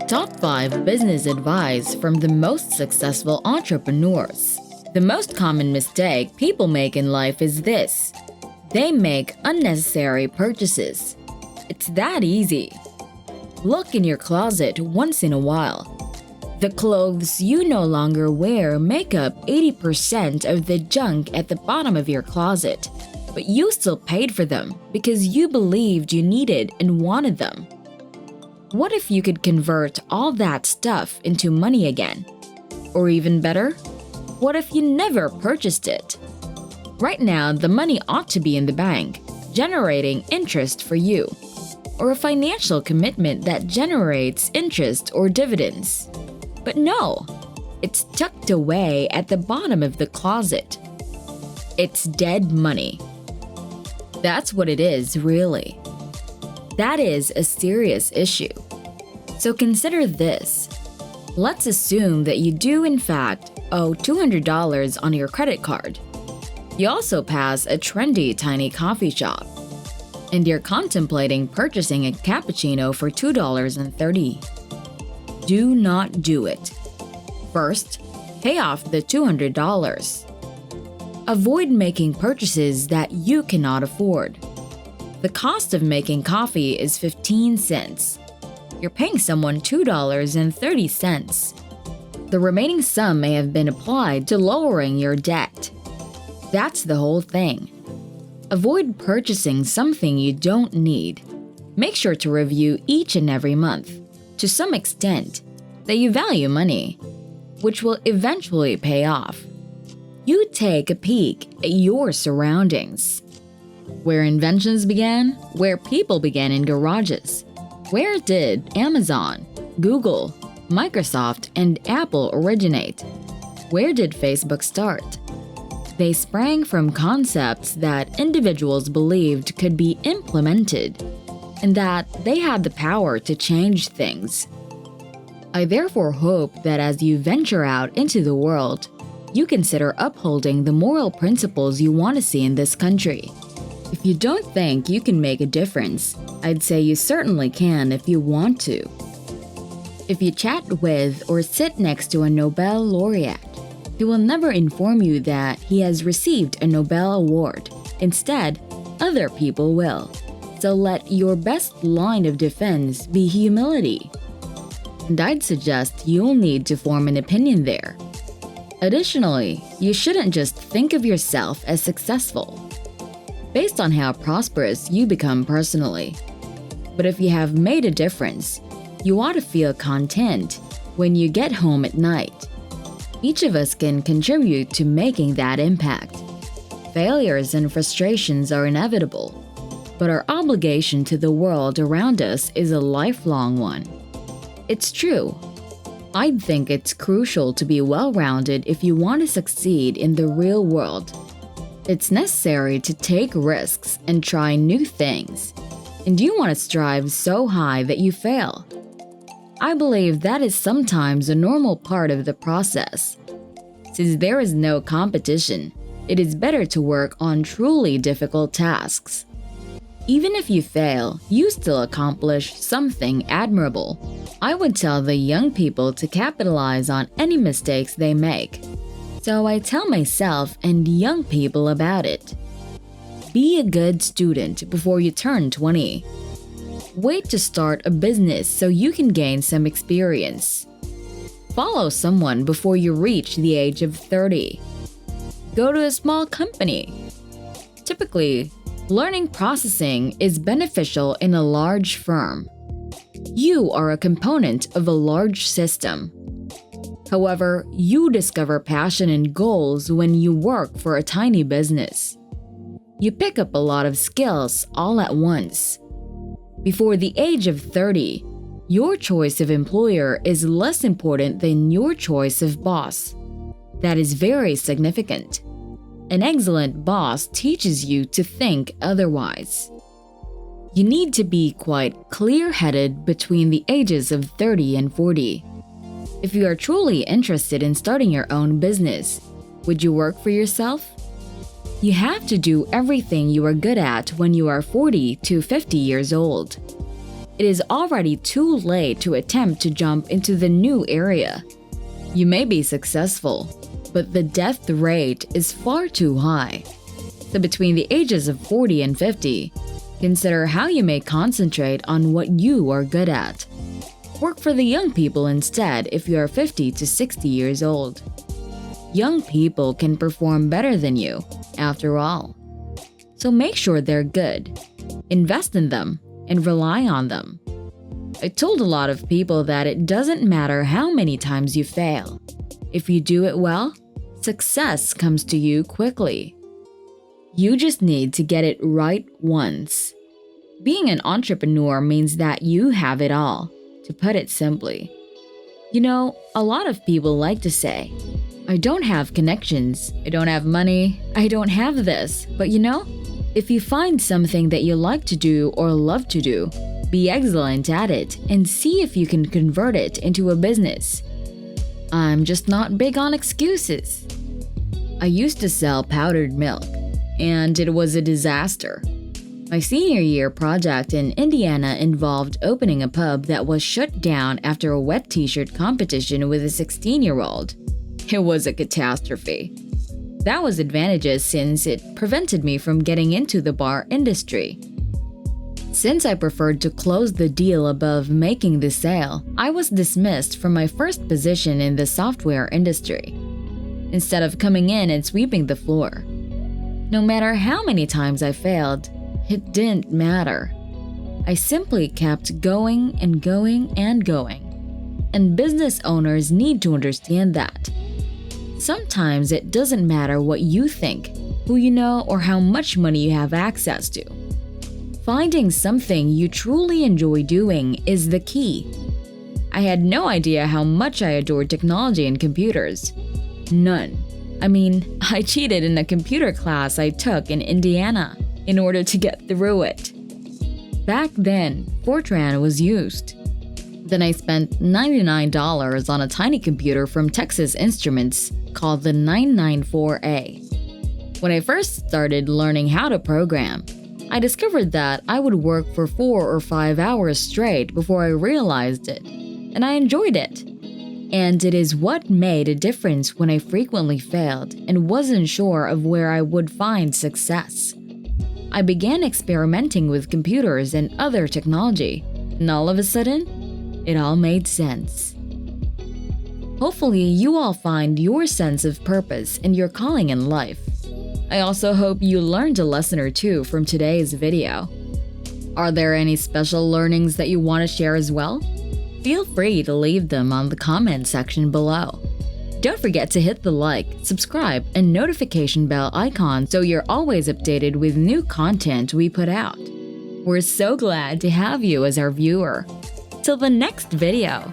Top 5 business advice from the most successful entrepreneurs. The most common mistake people make in life is this: they make unnecessary purchases. It's that easy. Look in your closet once in a while. The clothes you no longer wear make up 80% of the junk at the bottom of your closet, but you still paid for them because you believed you needed and wanted them. What if you could convert all that stuff into money again? Or even better, what if you never purchased it? Right now, the money ought to be in the bank, generating interest for you, or a financial commitment that generates interest or dividends. But no, it's tucked away at the bottom of the closet. It's dead money. That's what it is, really. That is a serious issue. So consider this. Let's assume that you do in fact owe $200 on your credit card. You also pass a trendy tiny coffee shop, and you're contemplating purchasing a cappuccino for $2.30. Do not do it. First, pay off the $200. Avoid making purchases that you cannot afford. The cost of making coffee is 15 cents. You're paying someone $2.30. The remaining sum may have been applied to lowering your debt. That's the whole thing. Avoid purchasing something you don't need. Make sure to review each and every month, to some extent, that you value money, which will eventually pay off. You take a peek at your surroundings. Where inventions began, where people began in garages. Where did Amazon, Google, Microsoft, and Apple originate? Where did Facebook start? They sprang from concepts that individuals believed could be implemented, and that they had the power to change things. I therefore hope that as you venture out into the world, you consider upholding the moral principles you want to see in this country. If you don't think you can make a difference, I'd say you certainly can if you want to. If you chat with or sit next to a Nobel laureate, he will never inform you that he has received a Nobel Award. Instead, other people will. So let your best line of defense be humility. And I'd suggest you'll need to form an opinion there. Additionally, you shouldn't just think of yourself as successful based on how prosperous you become personally. But if you have made a difference, you ought to feel content when you get home at night. Each of us can contribute to making that impact. Failures and frustrations are inevitable, but our obligation to the world around us is a lifelong one. It's true. I'd think it's crucial to be well-rounded if you want to succeed in the real world. It's necessary to take risks and try new things, and you want to strive so high that you fail. I believe that is sometimes a normal part of the process. Since there is no competition, it is better to work on truly difficult tasks. Even if you fail, you still accomplish something admirable. I would tell the young people to capitalize on any mistakes they make. So I tell myself and young people about it. Be a good student before you turn 20. Wait to start a business so you can gain some experience. Follow someone before you reach the age of 30. Go to a small company. Typically, learning processing is beneficial in a large firm. You are a component of a large system. However, you discover passion and goals when you work for a tiny business. You pick up a lot of skills all at once. Before the age of 30, your choice of employer is less important than your choice of boss. That is very significant. An excellent boss teaches you to think otherwise. You need to be quite clear-headed between the ages of 30 and 40. If you are truly interested in starting your own business, would you work for yourself? You have to do everything you are good at when you are 40 to 50 years old. it is already too late to attempt to jump into the new area. You may be successful, but the death rate is far too high. So between the ages of 40 and 50, consider how you may concentrate on what you are good at. Work for the young people instead if you are 50 to 60 years old. Young people can perform better than you, after all. So make sure they're good. Invest in them and rely on them. I told a lot of people that it doesn't matter how many times you fail. If you do it well, success comes to you quickly. You just need to get it right once. Being an entrepreneur means that you have it all, to put it simply. You know, a lot of people like to say, I don't have connections, I don't have money, I don't have this. But you know, if you find something that you like to do or love to do, be excellent at it and see if you can convert it into a business. I'm just not big on excuses. I used to sell powdered milk, and it was a disaster. My senior year project in Indiana involved opening a pub that was shut down after a wet t-shirt competition with a 16-year-old. It was a catastrophe. That was advantageous since it prevented me from getting into the bar industry. Since I preferred to close the deal above making the sale, I was dismissed from my first position in the software industry, instead of coming in and sweeping the floor. No matter how many times I failed, it didn't matter. I simply kept going and going and going. And business owners need to understand that. Sometimes it doesn't matter what you think, who you know, or how much money you have access to. Finding something you truly enjoy doing is the key. I had no idea how much I adored technology and computers. None. I mean, I cheated in a computer class I took in Indiana in order to get through it. Back then, Fortran was used. Then I spent $99 on a tiny computer from Texas Instruments called the 994A. When I first started learning how to program, I discovered that I would work for 4 or 5 hours straight before I realized it, and I enjoyed it. And it is what made a difference when I frequently failed and wasn't sure of where I would find success. I began experimenting with computers and other technology, and all of a sudden, it all made sense. Hopefully, you all find your sense of purpose and your calling in life. I also hope you learned a lesson or two from today's video. Are there any special learnings that you want to share as well? Feel free to leave them on the comment section below. Don't forget to hit the like, subscribe, and notification bell icon so you're always updated with new content we put out. We're so glad to have you as our viewer. Till the next video!